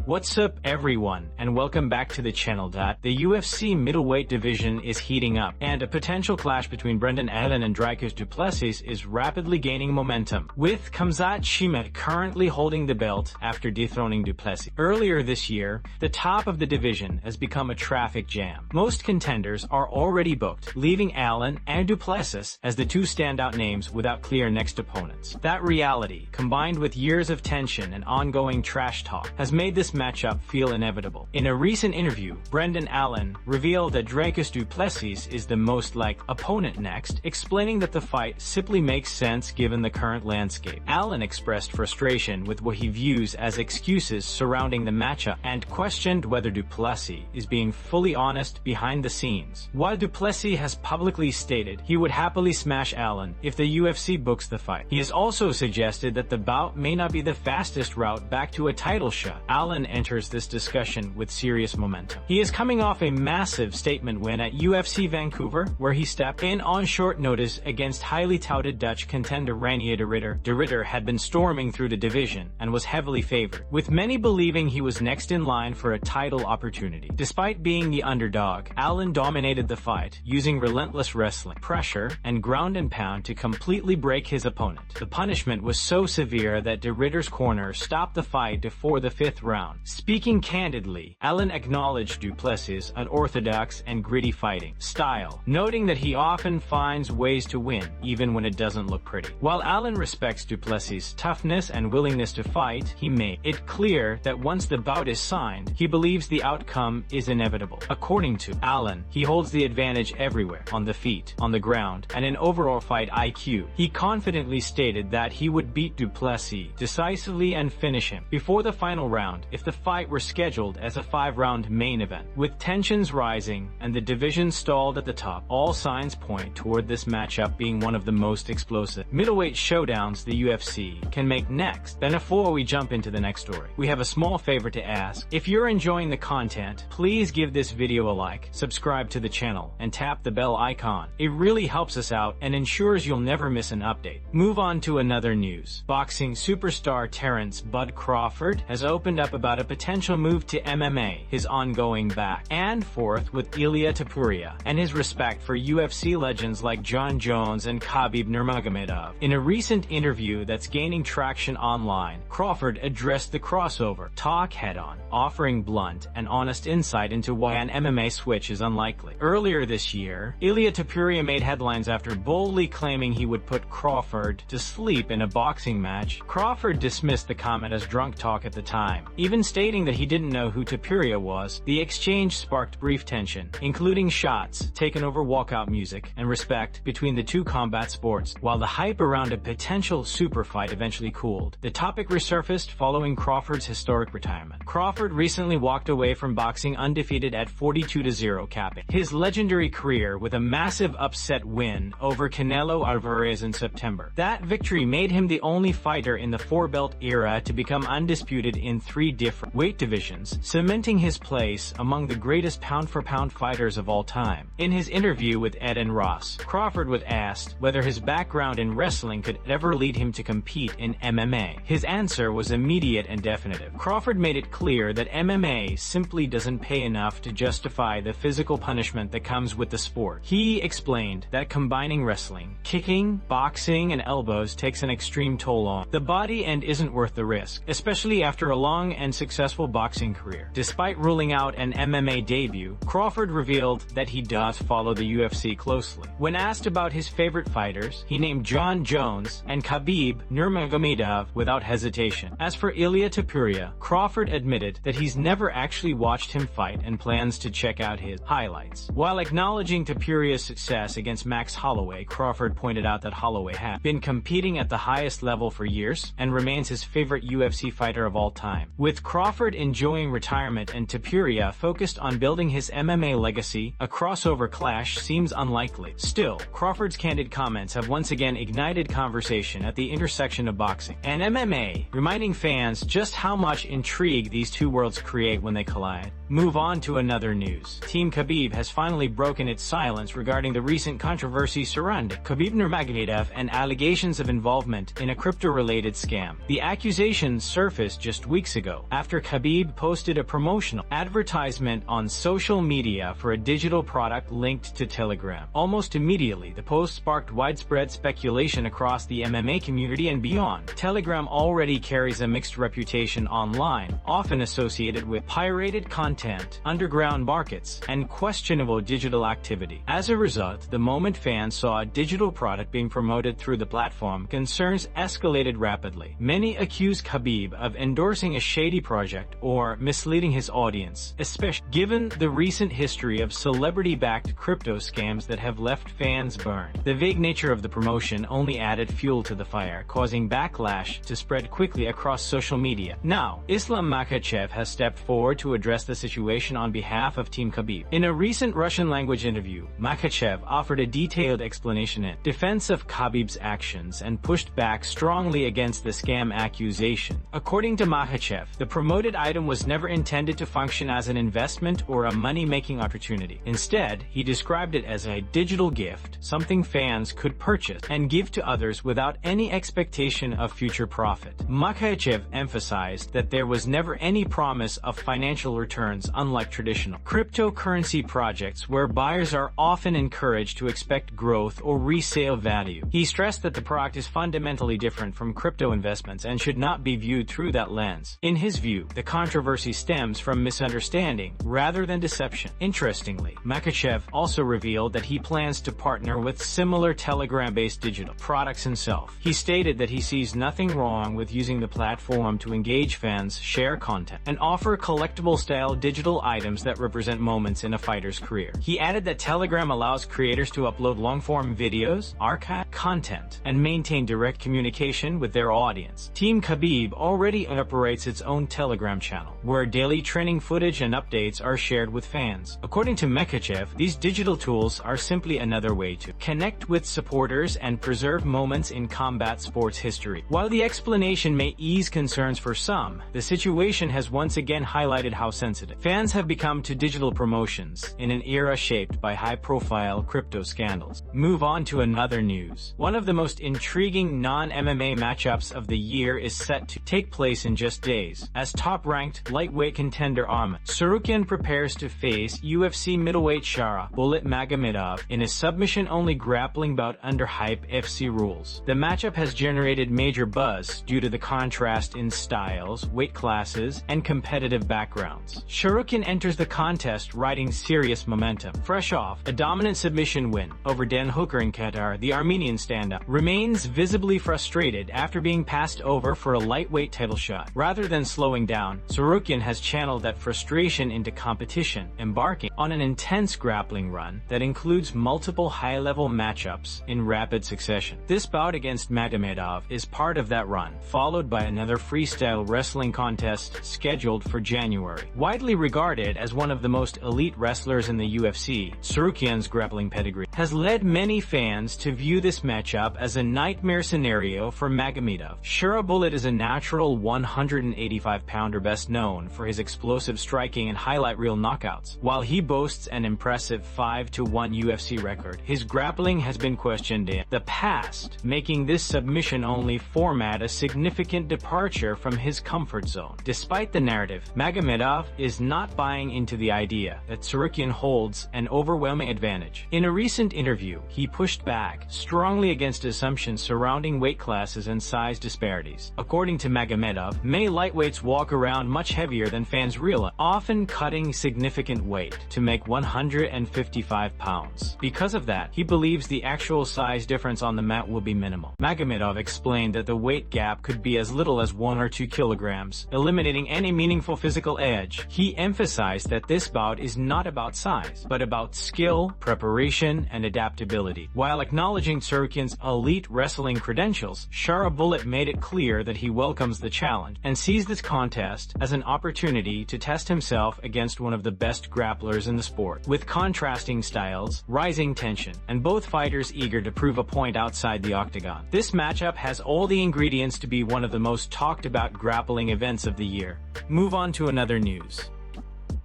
What's up everyone, and welcome back to the channel. The UFC middleweight division is heating up, and a potential clash between Brendan Allen and Dricus du Plessis is rapidly gaining momentum, with Khamzat Chimaev currently holding the belt after dethroning du Plessis. Earlier this year, the top of the division has become a traffic jam. Most contenders are already booked, leaving Allen and du Plessis as the two standout names without clear next opponents. That reality, combined with years of tension and ongoing trash talk, has made this matchup feel inevitable. In a recent interview, Brendan Allen revealed that Dricus du Plessis is the most likely opponent next, explaining that the fight simply makes sense given the current landscape. Allen expressed frustration with what he views as excuses surrounding the matchup and questioned whether du Plessis is being fully honest behind the scenes. While du Plessis has publicly stated he would happily smash Allen if the UFC books the fight, he has also suggested that the bout may not be the fastest route back to a title shot. Allen enters this discussion with serious momentum. He is coming off a massive statement win at UFC Vancouver, where he stepped in on short notice against highly touted Dutch contender Ranier de Ridder. De Ridder had been storming through the division and was heavily favored, with many believing he was next in line for a title opportunity. Despite being the underdog, Allen dominated the fight, using relentless wrestling, pressure, and ground and pound to completely break his opponent. The punishment was so severe that de Ridder's corner stopped the fight before the 5th round. Speaking candidly, Allen acknowledged du Plessis' unorthodox and gritty fighting style, noting that he often finds ways to win, even when it doesn't look pretty. While Allen respects du Plessis' toughness and willingness to fight, he made it clear that once the bout is signed, he believes the outcome is inevitable. According to Allen, he holds the advantage everywhere, on the feet, on the ground, and in overall fight IQ. He confidently stated that he would beat du Plessis decisively and finish him before the final round if the fight were scheduled as a 5-round main event. With tensions rising and the division stalled at the top, all signs point toward this matchup being one of the most explosive middleweight showdowns the UFC can make next. Then before we jump into the next story, we have a small favor to ask. If you're enjoying the content, please give this video a like, subscribe to the channel, and tap the bell icon. It really helps us out and ensures you'll never miss an update. Move on to another news. Boxing superstar Terrence "Bud" Crawford has opened up about a potential move to MMA, his ongoing back and forth with Ilia Topuria, and his respect for UFC legends like Jon Jones and Khabib Nurmagomedov. In a recent interview that's gaining traction online, Crawford addressed the crossover talk head-on, offering blunt and honest insight into why an MMA switch is unlikely. Earlier this year, Ilia Topuria made headlines after boldly claiming he would put Crawford to sleep in a boxing match. Crawford dismissed the comment as drunk talk at the time, even stating that he didn't know who Topuria was. The exchange sparked brief tension, including shots taken over walkout music and respect between the two combat sports. While the hype around a potential super fight eventually cooled, the topic resurfaced following Crawford's historic retirement. Crawford recently walked away from boxing undefeated at 42-0, capping his legendary career with a massive upset win over Canelo Alvarez in September. That victory made him the only fighter in the 4-belt era to become undisputed in 3 different weight divisions, cementing his place among the greatest pound-for-pound fighters of all time. In his interview with Ed and Ross, Crawford was asked whether his background in wrestling could ever lead him to compete in MMA. His answer was immediate and definitive. Crawford made it clear that MMA simply doesn't pay enough to justify the physical punishment that comes with the sport. He explained that combining wrestling, kicking, boxing, and elbows takes an extreme toll on the body and isn't worth the risk, especially after a long and successful boxing career. Despite ruling out an MMA debut, Crawford revealed that he does follow the UFC closely. When asked about his favorite fighters, he named Jon Jones and Khabib Nurmagomedov without hesitation. As for Ilia Topuria, Crawford admitted that he's never actually watched him fight and plans to check out his highlights. While acknowledging Topuria's success against Max Holloway, Crawford pointed out that Holloway had been competing at the highest level for years and remains his favorite UFC fighter of all time. With Crawford enjoying retirement and Topuria focused on building his MMA legacy, a crossover clash seems unlikely. Still, Crawford's candid comments have once again ignited conversation at the intersection of boxing and MMA, reminding fans just how much intrigue these two worlds create when they collide. Move on to another news. Team Khabib has finally broken its silence regarding the recent controversy surrounding Khabib Nurmagomedov and allegations of involvement in a crypto-related scam. The accusations surfaced just weeks ago, after Khabib posted a promotional advertisement on social media for a digital product linked to Telegram. Almost immediately, the post sparked widespread speculation across the MMA community and beyond. Telegram already carries a mixed reputation online, often associated with pirated content, underground markets, and questionable digital activity. As a result, the moment fans saw a digital product being promoted through the platform, concerns escalated rapidly. Many accused Khabib of endorsing a shady project or misleading his audience, especially given the recent history of celebrity-backed crypto scams that have left fans burned. The vague nature of the promotion only added fuel to the fire, causing backlash to spread quickly across social media. Now, Islam Makhachev has stepped forward to address the situation on behalf of Team Khabib. In a recent Russian-language interview, Makhachev offered a detailed explanation in defense of Khabib's actions and pushed back strongly against the scam accusation. According to Makhachev, the promoted item was never intended to function as an investment or a money-making opportunity. Instead, he described it as a digital gift, something fans could purchase and give to others without any expectation of future profit. Makhachev emphasized that there was never any promise of financial returns, unlike traditional cryptocurrency projects where buyers are often encouraged to expect growth or resale value. He stressed that the product is fundamentally different from crypto investments and should not be viewed through that lens. In his view, the controversy stems from misunderstanding rather than deception. Interestingly, Makhachev also revealed that he plans to partner with similar Telegram-based digital products himself. He stated that he sees nothing wrong with using the platform to engage fans, share content, and offer collectible-style digital items that represent moments in a fighter's career. He added that Telegram allows creators to upload long-form videos, archive content, and maintain direct communication with their audience. Team Khabib already operates its own Telegram channel, where daily training footage and updates are shared with fans. According to Makhachev, these digital tools are simply another way to connect with supporters and preserve moments in combat sports history. While the explanation may ease concerns for some, the situation has once again highlighted how sensitive fans have become to digital promotions in an era shaped by high-profile crypto scandals. Move on to another news. One of the most intriguing non-MMA matchups of the year is set to take place in just days, as top-ranked lightweight contender Arman Tsarukyan prepares to face UFC middleweight Shara Bullet Magomedov in a submission-only grappling bout under Hype FC rules. The matchup has generated major buzz due to the contrast in styles, weight classes, and competitive backgrounds. Tsarukyan enters the contest riding serious momentum. Fresh off a dominant submission win over Dan Hooker in Qatar, the Armenian standout remains visibly frustrated after being passed over for a lightweight title shot. Rather than slowing down, Tsarukyan has channeled that frustration into competition, embarking on an intense grappling run that includes multiple high-level matchups in rapid succession. This bout against Magomedov is part of that run, followed by another freestyle wrestling contest scheduled for January. Widely regarded as one of the most elite wrestlers in the UFC, Tsarukyan's grappling pedigree has led many fans to view this matchup as a nightmare scenario for Magomedov. Shara Bullet is a natural 185-pounder best known for his explosive striking and highlight reel knockouts. While he boasts an impressive 5-1 UFC record, his grappling has been questioned in the past, making this submission-only format a significant departure from his comfort zone. Despite the narrative, Magomedov is not buying into the idea that Tsarukyan holds an overwhelming advantage. In a recent interview, he pushed back strongly against assumptions surrounding weight classes and size disparities. According to Magomedov, many lightweights walk around much heavier than fans realize, often cutting significant weight to make 155 pounds. Because of that, he believes the actual size difference on the mat will be minimal. Magomedov explained that the weight gap could be as little as 1 or 2 kilograms, eliminating any meaningful physical edge. He emphasized that this bout is not about size, but about skill, preparation, and adaptability. While acknowledging Tsarukyan's elite wrestling credentials, Shara Bullet made it clear that he welcomes the challenge and sees this contest as an opportunity to test himself against one of the best grapplers in the sport. With contrasting styles, rising tension, and both fighters eager to prove a point outside the octagon, this matchup has all the ingredients to be one of the most talked about grappling events of the year. Move on to another news.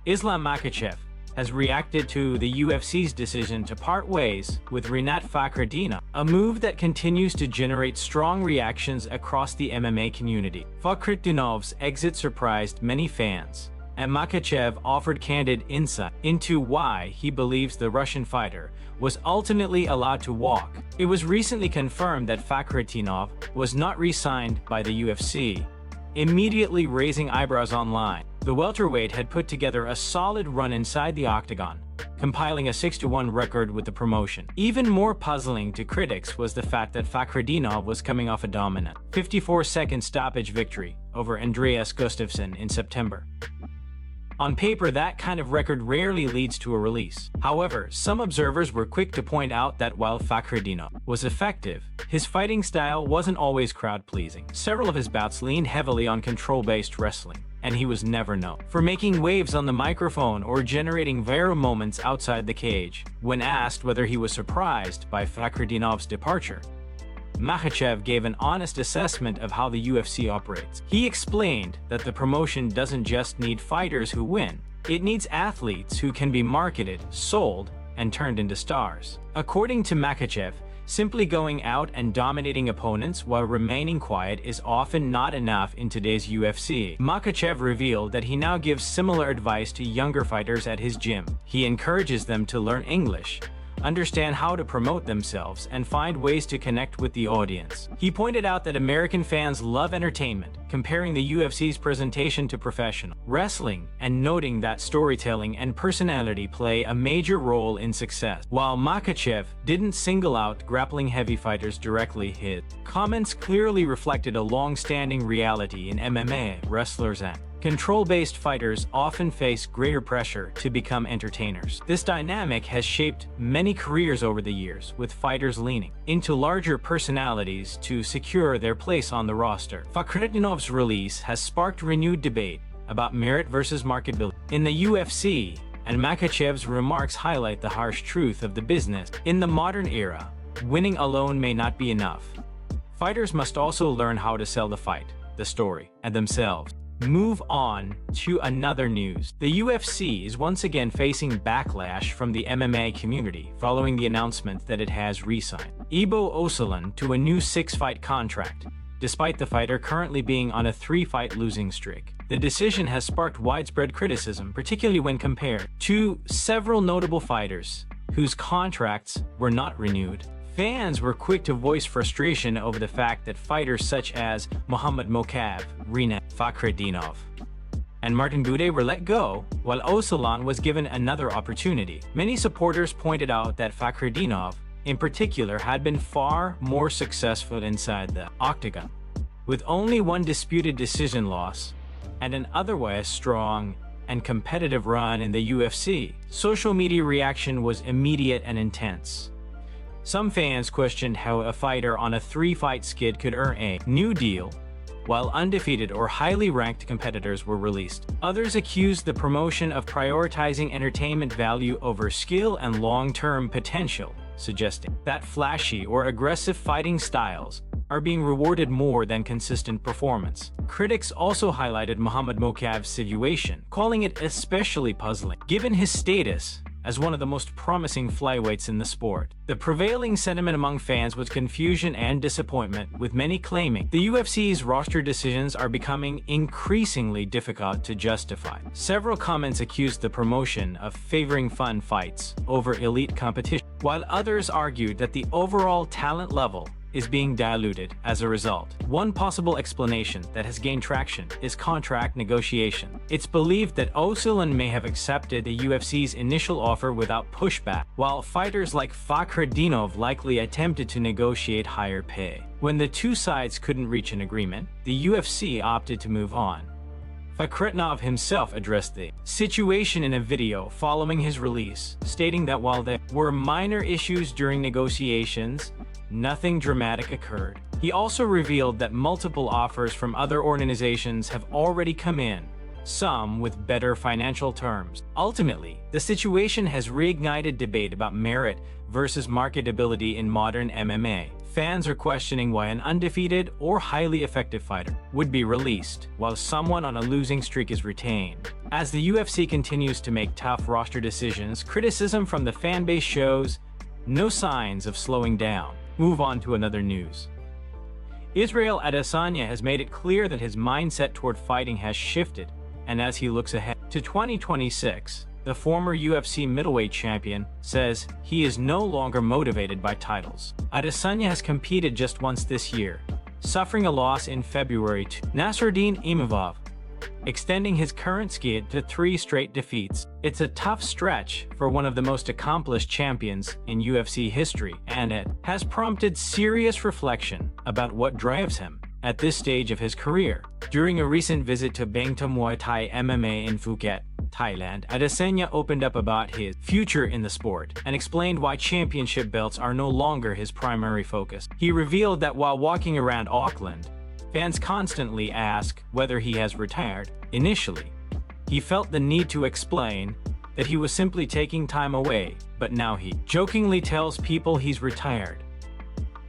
Islam Makhachev has reacted to the UFC's decision to part ways with Fakhretdinov, a move that continues to generate strong reactions across the MMA community. Fakhretdinov's exit surprised many fans, and Makhachev offered candid insight into why he believes the Russian fighter was ultimately allowed to walk. It was recently confirmed that Fakhretdinov was not re-signed by the UFC, immediately raising eyebrows online. The welterweight had put together a solid run inside the octagon, compiling a 6-1 record with the promotion. Even more puzzling to critics was the fact that Fakhretdinov was coming off a dominant 54-second stoppage victory over Andreas Gustafsson in September. On paper, that kind of record rarely leads to a release. However, some observers were quick to point out that while Fakhretdinov was effective, his fighting style wasn't always crowd-pleasing. Several of his bouts leaned heavily on control-based wrestling, and he was never known for making waves on the microphone or generating viral moments outside the cage. When asked whether he was surprised by Fakhretdinov's departure, Makhachev gave an honest assessment of how the UFC operates. He explained that the promotion doesn't just need fighters who win, it needs athletes who can be marketed, sold, and turned into stars. According to Makhachev, simply going out and dominating opponents while remaining quiet is often not enough in today's UFC. Makhachev revealed that he now gives similar advice to younger fighters at his gym. He encourages them to learn English, understand how to promote themselves, and find ways to connect with the audience. He pointed out that American fans love entertainment, comparing the UFC's presentation to professional wrestling, and noting that storytelling and personality play a major role in success. While Makhachev didn't single out grappling heavy fighters directly, his comments clearly reflected a long-standing reality in MMA. Wrestlers and control-based fighters often face greater pressure to become entertainers. This dynamic has shaped many careers over the years, with fighters leaning into larger personalities to secure their place on the roster. Fakhretdinov's release has sparked renewed debate about merit versus marketability in the UFC, and Makhachev's remarks highlight the harsh truth of the business. In the modern era, winning alone may not be enough. Fighters must also learn how to sell the fight, the story, and themselves. Move on to another news. The UFC is once again facing backlash from the MMA community following the announcement that it has re-signed Ibo Osalan to a new 6-fight contract, despite the fighter currently being on a 3-fight losing streak. The decision has sparked widespread criticism, particularly when compared to several notable fighters whose contracts were not renewed. Fans were quick to voice frustration over the fact that fighters such as Muhammad Mokaev, Fakhretdinov, and Martin Buday were let go, while Osalan was given another opportunity. Many supporters pointed out that Fakhretdinov, in particular, had been far more successful inside the octagon, with only one disputed decision loss and an otherwise strong and competitive run in the UFC. Social media reaction was immediate and intense. Some fans questioned how a fighter on a 3-fight skid could earn a new deal, while undefeated or highly ranked competitors were released. Others accused the promotion of prioritizing entertainment value over skill and long-term potential, suggesting that flashy or aggressive fighting styles are being rewarded more than consistent performance. Critics also highlighted Muhammad Mokaev's situation, calling it especially puzzling, given his status as one of the most promising flyweights in the sport. The prevailing sentiment among fans was confusion and disappointment, with many claiming the UFC's roster decisions are becoming increasingly difficult to justify. Several comments accused the promotion of favoring fun fights over elite competition, while others argued that the overall talent level is being diluted as a result. One possible explanation that has gained traction is contract negotiation. It's believed that Osalan may have accepted the UFC's initial offer without pushback, while fighters like Fakhretdinov likely attempted to negotiate higher pay. When the two sides couldn't reach an agreement, the UFC opted to move on. Fakhretdinov himself addressed the situation in a video following his release, stating that while there were minor issues during negotiations, nothing dramatic occurred. He also revealed that multiple offers from other organizations have already come in, some with better financial terms. Ultimately, the situation has reignited debate about merit versus marketability in modern MMA. Fans are questioning why an undefeated or highly effective fighter would be released, while someone on a losing streak is retained. As the UFC continues to make tough roster decisions, criticism from the fanbase shows no signs of slowing down. Move on to another news. Israel Adesanya has made it clear that his mindset toward fighting has shifted, and as he looks ahead to 2026, the former UFC middleweight champion says he is no longer motivated by titles. Adesanya has competed just once this year, suffering a loss in February to Nasruddin Imavov, extending his current skid to 3 straight defeats. It's a tough stretch for one of the most accomplished champions in UFC history, and it has prompted serious reflection about what drives him at this stage of his career. During a recent visit to Bangta Muay Thai MMA in Phuket, Thailand, Adesanya opened up about his future in the sport and explained why championship belts are no longer his primary focus. He revealed that while walking around Auckland, fans constantly ask whether he has retired. Initially, he felt the need to explain that he was simply taking time away, but now he jokingly tells people he's retired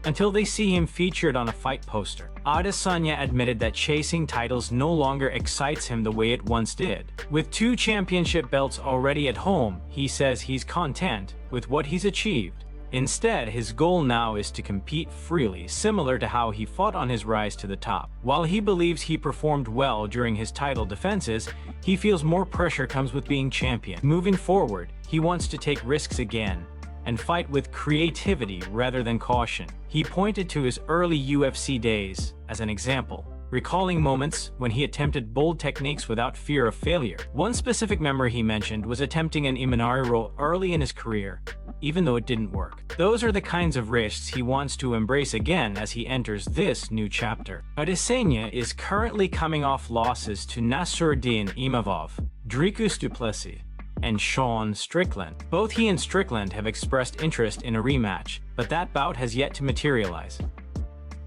until they see him featured on a fight poster. Adesanya admitted that chasing titles no longer excites him the way it once did. With 2 championship belts already at home, he says he's content with what he's achieved. Instead, his goal now is to compete freely, similar to how he fought on his rise to the top. While he believes he performed well during his title defenses, he feels more pressure comes with being champion. Moving forward, he wants to take risks again and fight with creativity rather than caution. He pointed to his early UFC days as an example, recalling moments when he attempted bold techniques without fear of failure. One specific memory he mentioned was attempting an Imanari roll early in his career, even though it didn't work. Those are the kinds of risks he wants to embrace again as he enters this new chapter. Adesanya is currently coming off losses to Nasruddin Imavov, Dricus Duplessis, and Sean Strickland. Both he and Strickland have expressed interest in a rematch, but that bout has yet to materialize.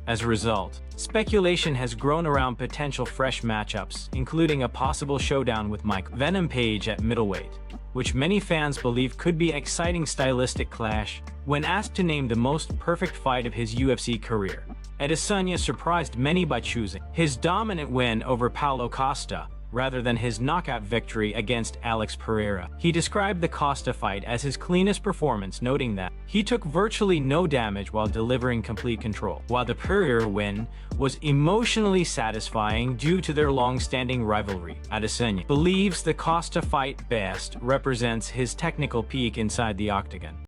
As a result, speculation has grown around potential fresh matchups, including a possible showdown with Mike Venom Page at middleweight, which many fans believe could be an exciting stylistic clash. When asked to name the most perfect fight of his UFC career, Adesanya surprised many by choosing his dominant win over Paulo Costa rather than his knockout victory against Alex Pereira. He described the Costa fight as his cleanest performance, noting that he took virtually no damage while delivering complete control, while the Pereira win was emotionally satisfying due to their long-standing rivalry. Adesanya believes the Costa fight best represents his technical peak inside the octagon.